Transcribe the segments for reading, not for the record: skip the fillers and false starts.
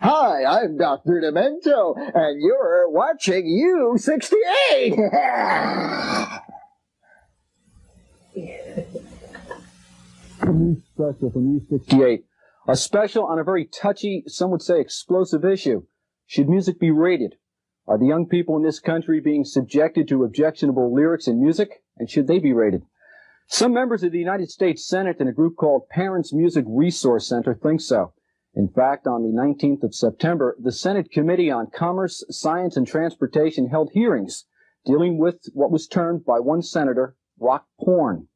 Hi, I'm Dr. Demento, and you're watching U68. New special from U68. A special on a very touchy, some would say explosive issue. Should music be rated? Are the young people in this country being subjected to objectionable lyrics in music? And should they be rated? Some members of the United States Senate and a group called Parents Music Resource Center think so. In fact, on the 19th of September, the Senate Committee on Commerce, Science, and Transportation held hearings dealing with what was termed by one senator, rock porn.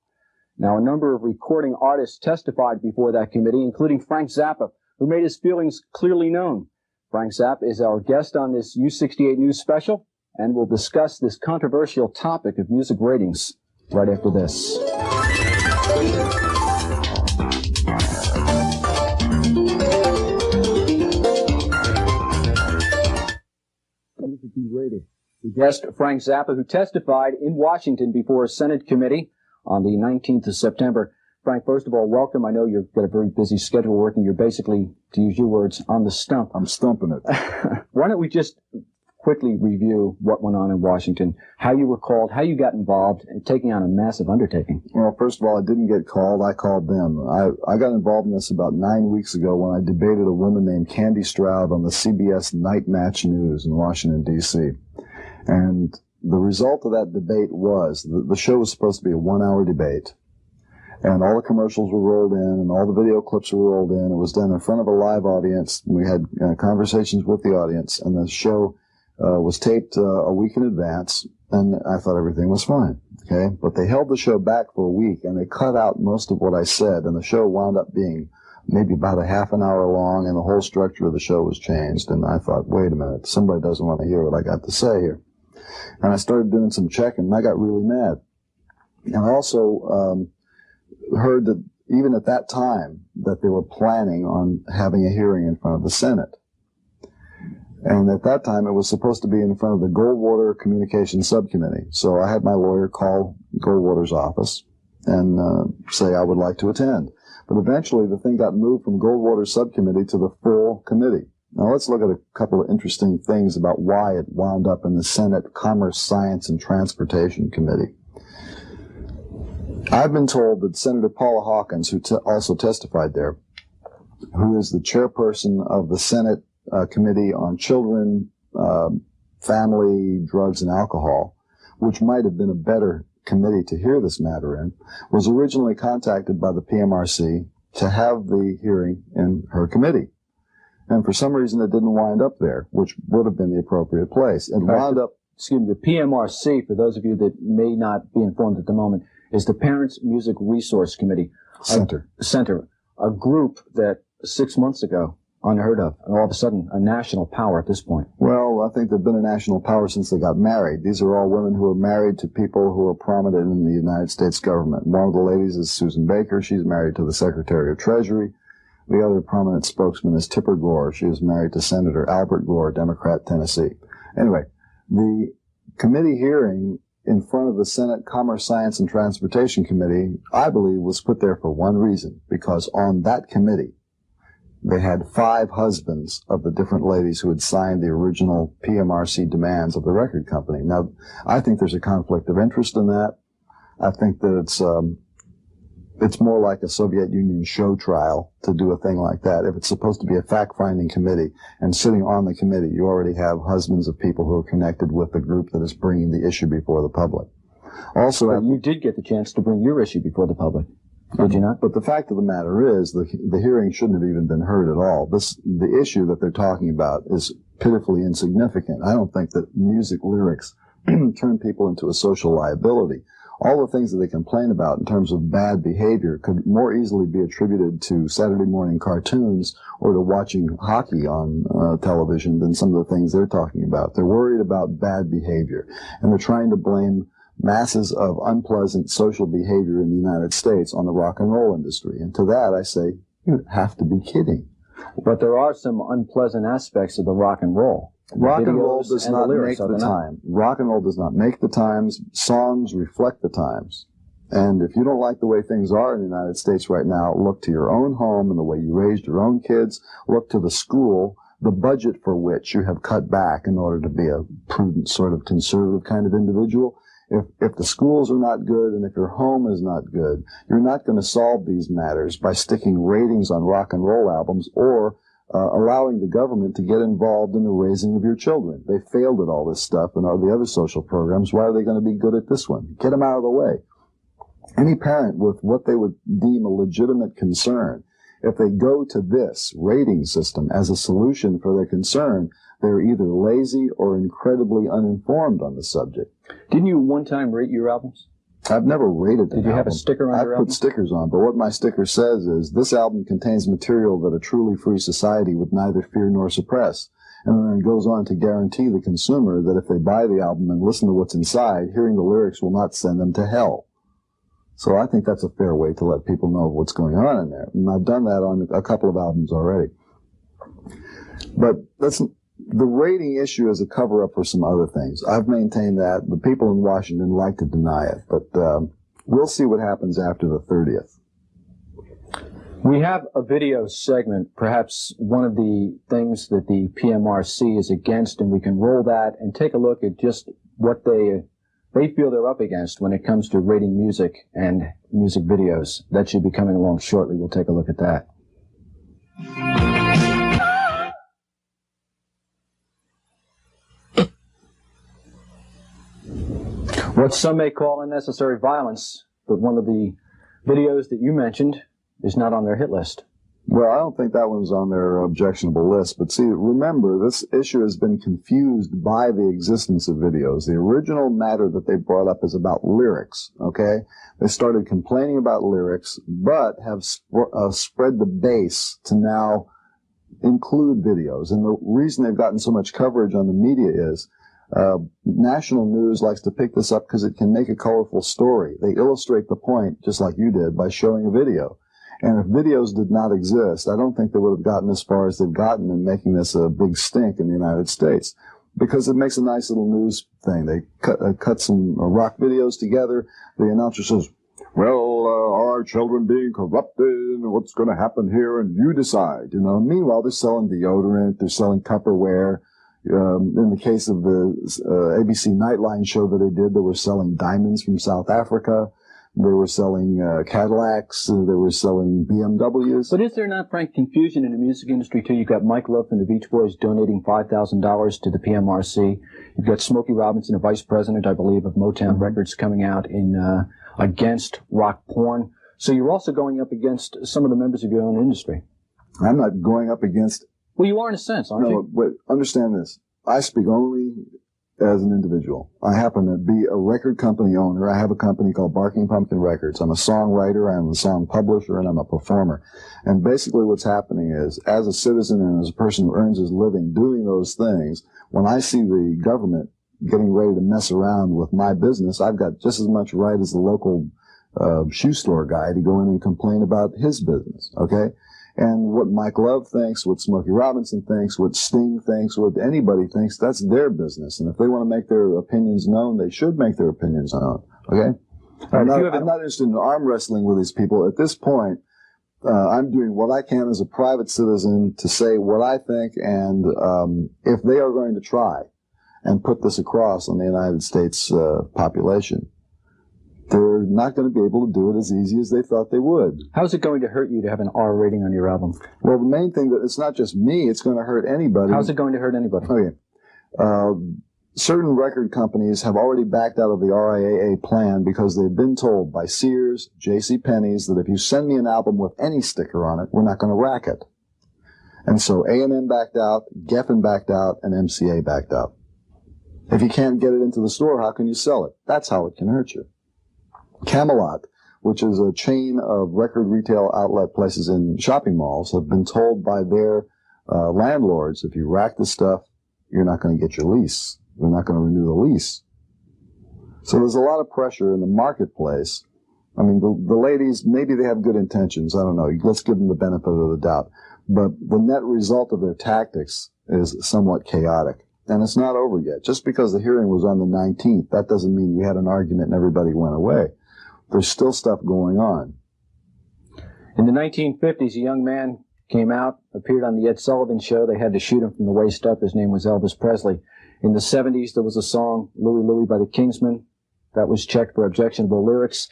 Now, a number of recording artists testified before that committee, including Frank Zappa, who made his feelings clearly known. Frank Zappa is our guest on this U68 News special, and we'll discuss this controversial topic of music ratings right after this. The guest, Frank Zappa, who testified in Washington before a Senate committee on the 19th of September. Frank, first of all, welcome. I know you've got a very busy schedule working. You're basically, to use your words, on the stump. I'm stumping it. Why don't we just quickly review what went on in Washington, how you were called, how you got involved in taking on a massive undertaking? Well, first of all, I didn't get called. I called them. I got involved in this about 9 weeks ago when I debated a woman named Candy Stroud on the CBS Night Match News in Washington, D.C. And the result of that debate was the show was supposed to be a 1-hour debate. And all the commercials were rolled in and all the video clips were rolled in. It was done in front of a live audience. We had conversations with the audience, and the show was taped a week in advance, and I thought everything was fine. Okay, but they held the show back for a week, and they cut out most of what I said, and the show wound up being maybe about a half an hour long, and the whole structure of the show was changed. And I thought, wait a minute, somebody doesn't want to hear what I got to say here. And I started doing some checking, and I got really mad. And I also heard that even at that time that they were planning on having a hearing in front of the Senate. And at that time, it was supposed to be in front of the Goldwater Communications Subcommittee. So I had my lawyer call Goldwater's office and say I would like to attend. But eventually, the thing got moved from Goldwater's subcommittee to the full committee. Now, let's look at a couple of interesting things about why it wound up in the Senate Commerce, Science, and Transportation Committee. I've been told that Senator Paula Hawkins, who also testified there, who is the chairperson of the Senate Committee on Children, Family, Drugs, and Alcohol, which might have been a better committee to hear this matter in, was originally contacted by the PMRC to have the hearing in her committee. And for some reason, it didn't wind up there, which would have been the appropriate place. It wound up... Excuse me, the PMRC, for those of you that may not be informed at the moment, is the Parents Music Resource Committee. Center. A group that 6 months ago, unheard of, and all of a sudden, a national power at this point. Well, I think they've been a national power since they got married. These are all women who are married to people who are prominent in the United States government. One of the ladies is Susan Baker. She's married to the Secretary of Treasury. The other prominent spokesman is Tipper Gore. She is married to Senator Albert Gore, Democrat, Tennessee. Anyway, the committee hearing in front of the Senate Commerce, Science, and Transportation Committee, I believe, was put there for one reason, because on that committee, they had 5 husbands of the different ladies who had signed the original PMRC demands of the record company. Now, I think there's a conflict of interest in that. I think that it's more like a Soviet Union show trial to do a thing like that. If it's supposed to be a fact-finding committee, and sitting on the committee, you already have husbands of people who are connected with the group that is bringing the issue before the public. Also, but you did get the chance to bring your issue before the public, did you not? But the fact of the matter is, the hearing shouldn't have even been heard at all. The issue that they're talking about is pitifully insignificant. I don't think that music lyrics turn people into a social liability. All the things that they complain about in terms of bad behavior could more easily be attributed to Saturday morning cartoons or to watching hockey on television than some of the things they're talking about. They're worried about bad behavior, and they're trying to blame masses of unpleasant social behavior in the United States on the rock and roll industry. And to that, I say, you have to be kidding. But there are some unpleasant aspects of the rock and roll. Rock and roll does not make the time. Rock and roll does not make the times. Songs reflect the times. And if you don't like the way things are in the United States right now, look to your own home and the way you raised your own kids. Look to the school the budget for which you have cut back in order to be a prudent, sort of conservative kind of individual. If the schools are not good and if your home is not good, you're not going to solve these matters by sticking ratings on rock and roll albums or allowing the government to get involved in the raising of your children. They failed at all this stuff and all the other social programs. Why are they going to be good at this one? Get them out of the way. Any parent with what they would deem a legitimate concern, if they go to this rating system as a solution for their concern, they're either lazy or incredibly uninformed on the subject. Didn't you one time rate your albums? I've never rated them. Did you have a sticker on your album? I put stickers on, but what my sticker says is, this album contains material that a truly free society would neither fear nor suppress. And then it goes on to guarantee the consumer that if they buy the album and listen to what's inside, hearing the lyrics will not send them to hell. So I think that's a fair way to let people know what's going on in there. And I've done that on a couple of albums already. But the rating issue is a cover-up for some other things. I've maintained that. The people in Washington like to deny it. But we'll see what happens after the 30th. We have a video segment, perhaps one of the things that the PMRC is against, and we can roll that and take a look at just what they feel they're up against when it comes to rating music and music videos. That should be coming along shortly. We'll take a look at that. What some may call unnecessary violence, but one of the videos that you mentioned is not on their hit list. Well, I don't think that one's on their objectionable list. But see, remember, this issue has been confused by the existence of videos. The original matter that they brought up is about lyrics, okay? They started complaining about lyrics, but have spread the base to now include videos. And the reason they've gotten so much coverage on the media is national news likes to pick this up because it can make a colorful story. They illustrate the point, just like you did, by showing a video. And if videos did not exist, I don't think they would have gotten as far as they've gotten in making this a big stink in the United States. Because it makes a nice little news thing. They cut some rock videos together. The announcer says, well, are our children being corrupted? What's going to happen here? And you decide. You know. Meanwhile, they're selling deodorant. They're selling Tupperware. In the case of the ABC Nightline show that they did, they were selling diamonds from South Africa. They were selling Cadillacs. They were selling BMWs. But is there not, frank, confusion in the music industry, too? You've got Mike Love from the Beach Boys donating $5,000 to the PMRC. You've got Smokey Robinson, a vice president, I believe, of Motown Records, coming out in against rock porn. So you're also going up against some of the members of your own industry. I'm not going up against... Well, you are in a sense, aren't you? No, but understand this. I speak only as an individual. I happen to be a record company owner. I have a company called Barking Pumpkin Records. I'm a songwriter, I'm a song publisher, and I'm a performer. And basically what's happening is, as a citizen and as a person who earns his living doing those things, when I see the government getting ready to mess around with my business, I've got just as much right as the local shoe store guy to go in and complain about his business, okay? And what Mike Love thinks, what Smokey Robinson thinks, what Sting thinks, what anybody thinks, that's their business. And if they want to make their opinions known, they should make their opinions known. Okay? I'm not interested in arm wrestling with these people. At this point, I'm doing what I can as a private citizen to say what I think, and if they are going to try and put this across on the United States population, they're not going to be able to do it as easy as they thought they would. How's it going to hurt you to have an R rating on your album? Well, the main thing that it's not just me, it's going to hurt anybody. How's it going to hurt anybody? Okay. Certain record companies have already backed out of the RIAA plan because they've been told by Sears, J.C. Penney's, that if you send me an album with any sticker on it, we're not going to rack it. And so A&M backed out, Geffen backed out, and MCA backed out. If you can't get it into the store, how can you sell it? That's how it can hurt you. Camelot, which is a chain of record retail outlet places in shopping malls, have been told by their landlords, if you rack the stuff, you're not going to get your lease. They're not going to renew the lease. So there's a lot of pressure in the marketplace. I mean, the ladies, maybe they have good intentions. I don't know. Let's give them the benefit of the doubt. But the net result of their tactics is somewhat chaotic. And it's not over yet. Just because the hearing was on the 19th, that doesn't mean we had an argument and everybody went away. There's still stuff going on. In the 1950s, a young man came out, appeared on the Ed Sullivan Show. They had to shoot him from the waist up. His name was Elvis Presley. In the 70s, there was a song, Louie Louie by the Kingsmen, that was checked for objectionable lyrics.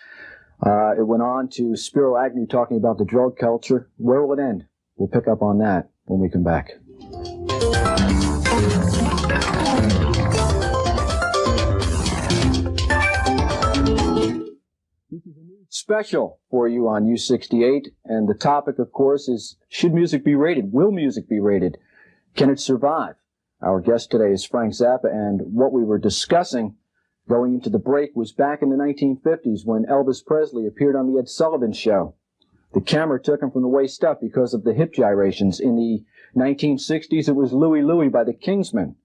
It went on to Spiro Agnew talking about the drug culture. Where will it end? We'll pick up on that when we come back. This is a new special for you on U68, and the topic, of course, is should music be rated? Will music be rated? Can it survive? Our guest today is Frank Zappa, and what we were discussing going into the break was back in the 1950s when Elvis Presley appeared on the Ed Sullivan Show. The camera took him from the waist up because of the hip gyrations. In the 1960s, it was Louie Louie by the Kingsmen.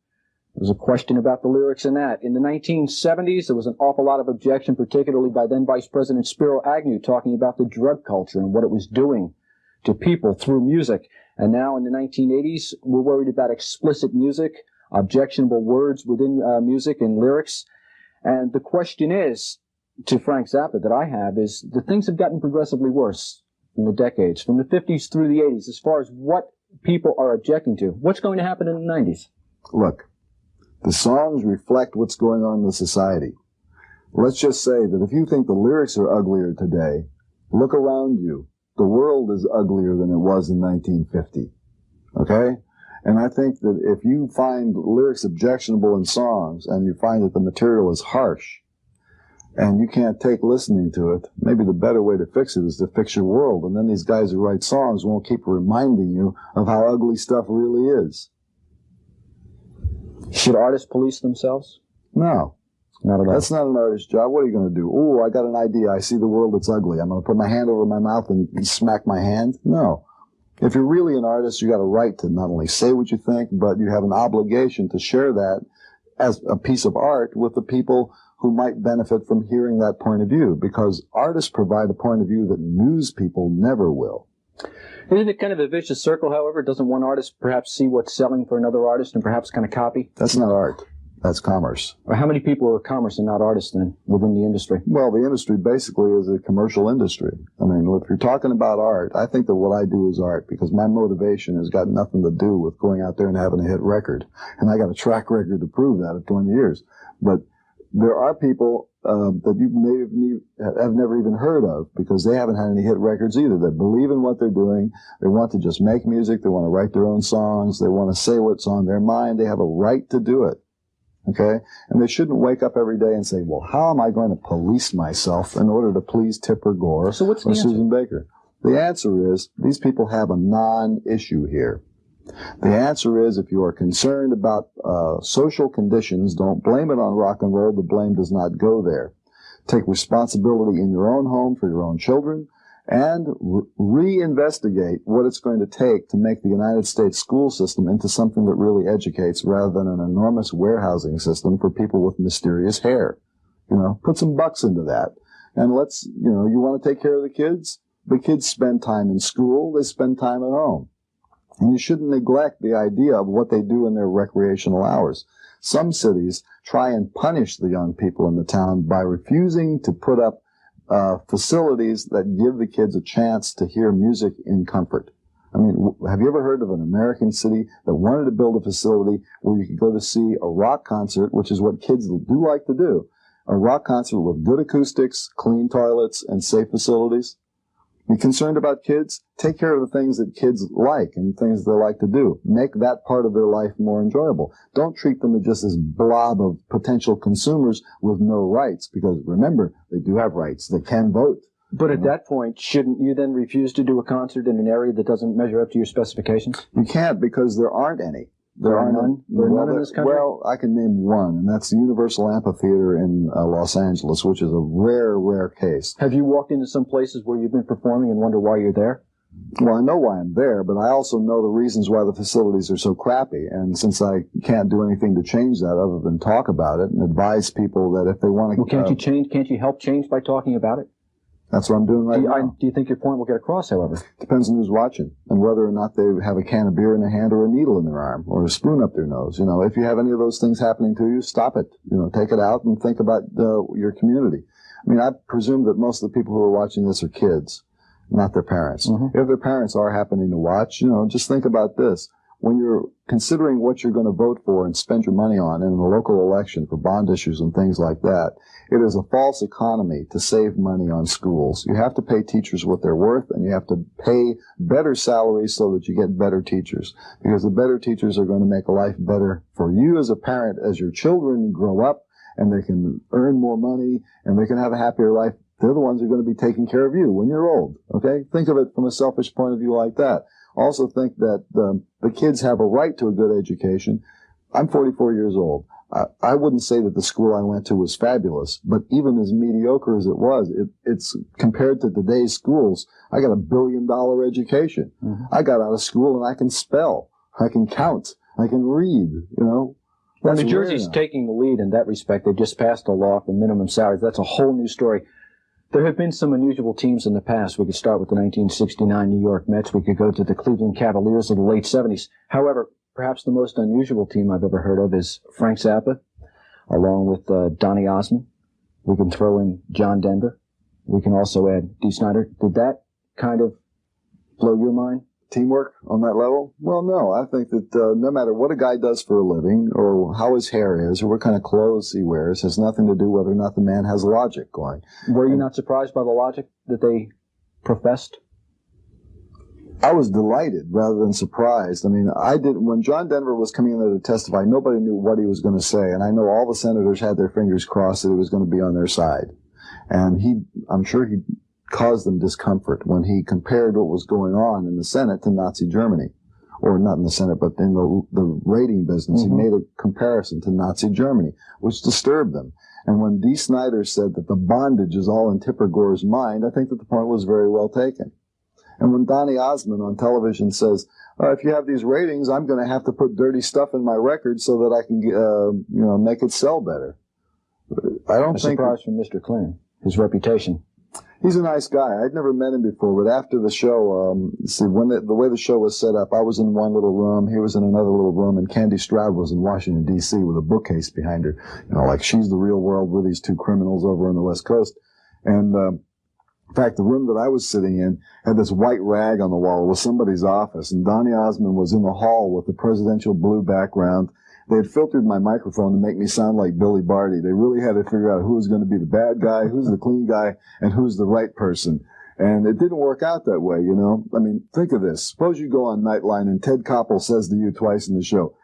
There was a question about the lyrics in that. In the 1970s, there was an awful lot of objection, particularly by then Vice President Spiro Agnew, talking about the drug culture and what it was doing to people through music. And now in the 1980s, we're worried about explicit music, objectionable words within music and lyrics. And the question is, to Frank Zappa that I have, is that things have gotten progressively worse in the decades, from the 50s through the 80s, as far as what people are objecting to. What's going to happen in the 90s? Look, the songs reflect what's going on in the society. Let's just say that if you think the lyrics are uglier today, look around you. The world is uglier than it was in 1950. Okay? And I think that if you find lyrics objectionable in songs and you find that the material is harsh and you can't take listening to it, maybe the better way to fix it is to fix your world. And then these guys who write songs won't keep reminding you of how ugly stuff really is. Should artists police themselves? No. Not at all. That's not an artist's job. What are you going to do? Oh, I got an idea. I see the world that's ugly. I'm going to put my hand over my mouth and smack my hand? No. If you're really an artist, you got a right to not only say what you think, but you have an obligation to share that as a piece of art with the people who might benefit from hearing that point of view, because artists provide a point of view that news people never will. Isn't it kind of a vicious circle, however? Doesn't one artist perhaps see what's selling for another artist and perhaps kind of copy? That's not art. That's commerce. Or how many people are commerce and not artists then within the industry? Well, the industry basically is a commercial industry. I mean, if you're talking about art, I think that what I do is art because my motivation has got nothing to do with going out there and having a hit record. And I got a track record to prove that at 20 years. But there are people that you may have never even heard of because they haven't had any hit records either, that believe in what they're doing. They want to just make music. They want to write their own songs. They want to say what's on their mind. They have a right to do it. Okay? And they shouldn't wake up every day and say, well, how am I going to police myself in order to please Tipper Gore or Susan Baker? The answer is these people have a non-issue here. The answer is if you are concerned about social conditions, don't blame it on rock and roll. The blame does not go there. Take responsibility in your own home for your own children and reinvestigate what it's going to take to make the United States school system into something that really educates rather than an enormous warehousing system for people with mysterious hair. You know, put some bucks into that. And let's, you know, you want to take care of the kids? The kids spend time in school. They spend time at home. And you shouldn't neglect the idea of what they do in their recreational hours. Some cities try and punish the young people in the town by refusing to put up facilities that give the kids a chance to hear music in comfort. I mean, have you ever heard of an American city that wanted to build a facility where you could go to see a rock concert, which is what kids do like to do, a rock concert with good acoustics, clean toilets, and safe facilities? Be concerned about kids? Take care of the things that kids like and things they like to do. Make that part of their life more enjoyable. Don't treat them as just this blob of potential consumers with no rights, because remember, they do have rights. They can vote. But at that point, shouldn't you then refuse to do a concert in an area that doesn't measure up to your specifications? You can't, because there aren't any. There are none? There are none in this country? Well, I can name one, and that's the Universal Amphitheater in Los Angeles, which is a rare, rare case. Have you walked into some places where you've been performing and wonder why you're there? Well, I know why I'm there, but I also know the reasons why the facilities are so crappy. And since I can't do anything to change that other than talk about it and advise people that if they want to... Well, can't you change? Can't you help change by talking about it? That's what I'm doing right now. Do you think your point will get across, however? Depends on who's watching and whether or not they have a can of beer in their hand or a needle in their arm or a spoon up their nose. You know, if you have any of those things happening to you, stop it. You know, take it out and think about your community. I mean, I presume that most of the people who are watching this are kids. not their parents. Mm-hmm. If their parents are happening to watch, just think about this. When you're considering what you're going to vote for and spend your money on in a local election for bond issues and things like that, it is a false economy to save money on schools. You have to pay teachers what they're worth, and you have to pay better salaries so that you get better teachers. Because the better teachers are going to make life better for you as a parent as your children grow up, and they can earn more money, and they can have a happier life. They're the ones who are going to be taking care of you when you're old, okay? Think of it from a selfish point of view like that. Also think that the kids have a right to a good education. I'm 44 years old. I wouldn't say that the school I went to was fabulous, but even as mediocre as it was, it's compared to today's schools. I got $1 billion education. Mm-hmm. I got out of school and I can spell, I can count, I can read, Well, New Jersey's taking the lead in that respect. They just passed a law for minimum salaries. That's a whole new story. There have been some unusual teams in the past. We could start with the 1969 New York Mets. We could go to the Cleveland Cavaliers of the late 70s. However, perhaps the most unusual team I've ever heard of is Frank Zappa, along with Donny Osmond. We can throw in John Denver. We can also add Dee Snider. Did that kind of blow your mind? Teamwork on that level? Well, no. I think that no matter what a guy does for a living or how his hair is or what kind of clothes he wears has nothing to do whether or not the man has logic going. Were you not surprised by the logic that they professed? I was delighted rather than surprised. I mean, when John Denver was coming in there to testify, nobody knew what he was going to say. And I know all the senators had their fingers crossed that he was going to be on their side. And I'm sure he caused them discomfort when he compared what was going on in the Senate to Nazi Germany. Or not in the Senate, but in the rating business. Mm-hmm. He made a comparison to Nazi Germany, which disturbed them. And when Dee Snider said that the bondage is all in Tipper Gore's mind, I think that the point was very well taken. And when Donny Osmond on television says, if you have these ratings, I'm going to have to put dirty stuff in my record so that I can, make it sell better. I don't think... A surprise from Mr. Clinton, his reputation. He's a nice guy. I'd never met him before, but after the show, when the way the show was set up, I was in one little room, he was in another little room, and Candy Stroud was in Washington, D.C. with a bookcase behind her. Like she's the real world, we're these two criminals over on the West Coast. And, in fact, the room that I was sitting in had this white rag on the wall. It was somebody's office, and Donny Osmond was in the hall with the presidential blue background. They had filtered my microphone to make me sound like Billy Barty. They really had to figure out who was going to be the bad guy, who's the clean guy, and who's the right person. And it didn't work out that way, I mean, think of this. Suppose you go on Nightline and Ted Koppel says to you twice in the show,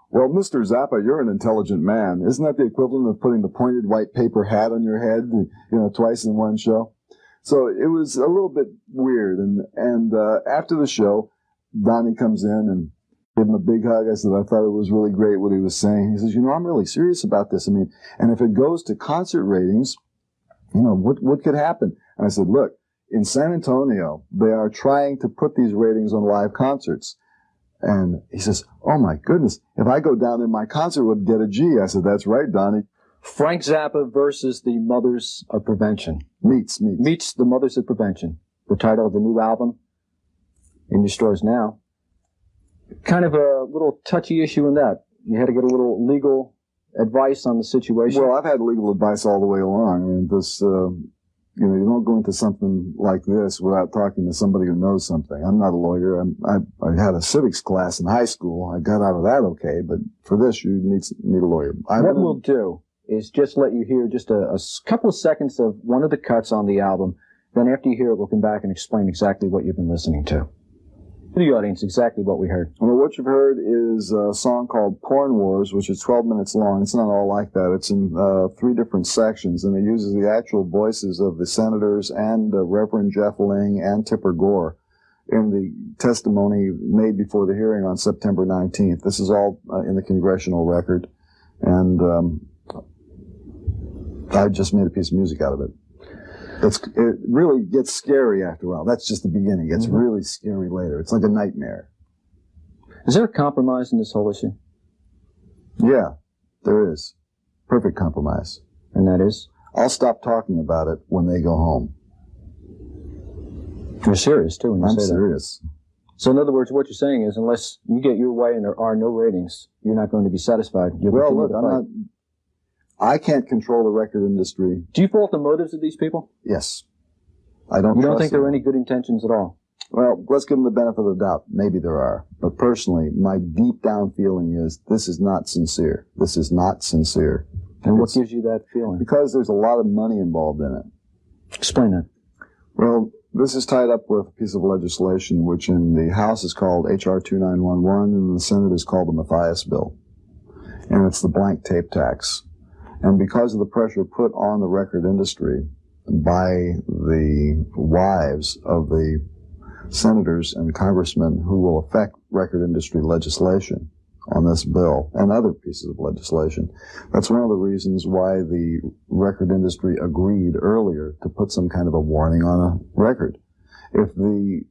well, Mr. Zappa, you're an intelligent man. Isn't that the equivalent of putting the pointed white paper hat on your head, twice in one show? So it was a little bit weird. And after the show, Donnie comes in and gave him a big hug. I said, I thought it was really great what he was saying. He says, I'm really serious about this. I mean, and if it goes to concert ratings, what could happen? And I said, look, in San Antonio, they are trying to put these ratings on live concerts. And he says, oh my goodness, if I go down there, my concert would get a G. I said, that's right, Donnie. Frank Zappa versus the Mothers of Prevention. Meets the Mothers of Prevention. The title of the new album in your stores now. Kind of a little touchy issue in that. You had to get a little legal advice on the situation. Well, I've had legal advice all the way along. I mean, this, you don't go into something like this without talking to somebody who knows something. I'm not a lawyer. I had a civics class in high school. I got out of that okay, but for this, you need a lawyer. What we'll do is just let you hear just a couple of seconds of one of the cuts on the album. Then after you hear it, we'll come back and explain exactly what you've been listening to. To the audience, exactly what we heard. Well, what you've heard is a song called Porn Wars, which is 12 minutes long. It's not all like that. It's in 3 different sections, and it uses the actual voices of the senators and Reverend Jeff Ling and Tipper Gore in the testimony made before the hearing on September 19th. This is all in the congressional record, and I just made a piece of music out of it. It really gets scary after a while. That's just the beginning. It gets really scary later. It's like a nightmare. Is there a compromise in this whole issue? Yeah, there is. Perfect compromise. And that is? I'll stop talking about it when they go home. You're serious, too, when you say that. I'm serious. So, in other words, what you're saying is unless you get your way and there are no ratings, you're not going to be satisfied. Well, look, I can't control the record industry. Do you fault the motives of these people? Yes. I don't. You don't trust think there them. are any good intentions at all? Well, let's give them the benefit of the doubt. Maybe there are. But personally, my deep down feeling is this is not sincere. This is not sincere. And what gives you that feeling? Because there's a lot of money involved in it. Explain that. Well, this is tied up with a piece of legislation which in the House is called H.R. 2911 and in the Senate is called the Mathias Bill. And it's the blank tape tax. And because of the pressure put on the record industry by the wives of the senators and congressmen who will affect record industry legislation on this bill and other pieces of legislation. That's one of the reasons why the record industry agreed earlier to put some kind of a warning on a record. If the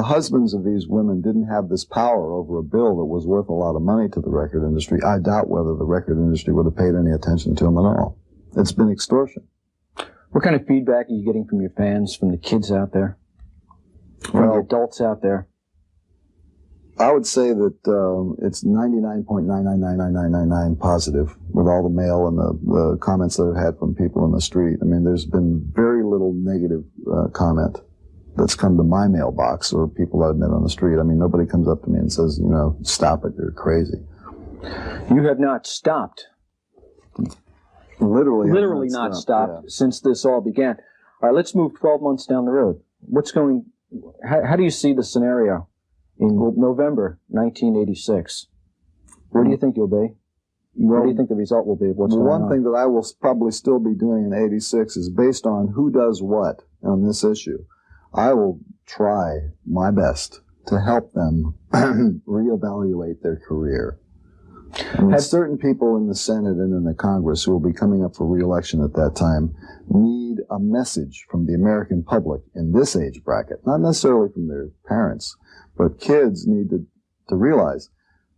husbands of these women didn't have this power over a bill that was worth a lot of money to the record industry, I doubt whether the record industry would have paid any attention to them at all. It's been extortion. What kind of feedback are you getting from your fans, from the kids out there, from the adults out there? I would say that it's 99.999999 positive with all the mail and the comments that I've had from people in the street. I mean, there's been very little negative comment that's come to my mailbox or people that I've met on the street. I mean, nobody comes up to me and says, you know, stop it, you're crazy. You have not stopped. Literally not stopped since this all began. All right, let's move 12 months down the road. How do you see the scenario in November 1986? Where do you think you'll be? What do you think the result will be of what's going on? One thing that I will probably still be doing in 86 is based on who does what on this issue. I will try my best to help them reevaluate their career. I mean, certain people in the Senate and in the Congress who will be coming up for re-election at that time need a message from the American public in this age bracket, not necessarily from their parents, but kids need to realize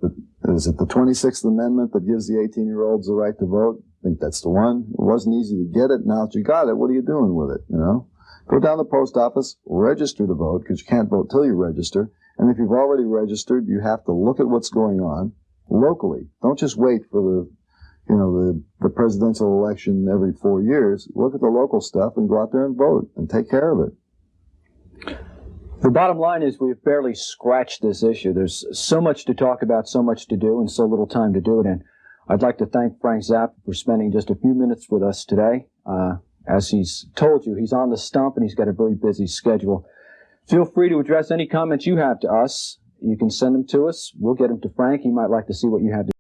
that, is it the 26th Amendment that gives the 18-year-olds the right to vote? I think that's the one. It wasn't easy to get it. Now that you got it, what are you doing with it, you know? Go down to the post office, register to vote, because you can't vote till you register. And if you've already registered, you have to look at what's going on locally. Don't just wait for the presidential election every 4 years. Look at the local stuff and go out there and vote and take care of it. The bottom line is we've barely scratched this issue. There's so much to talk about, so much to do, and so little time to do it in. I'd like to thank Frank Zappa for spending just a few minutes with us today. As he's told you, he's on the stump and he's got a very busy schedule. Feel free to address any comments you have to us. You can send them to us. We'll get them to Frank. He might like to see what you have to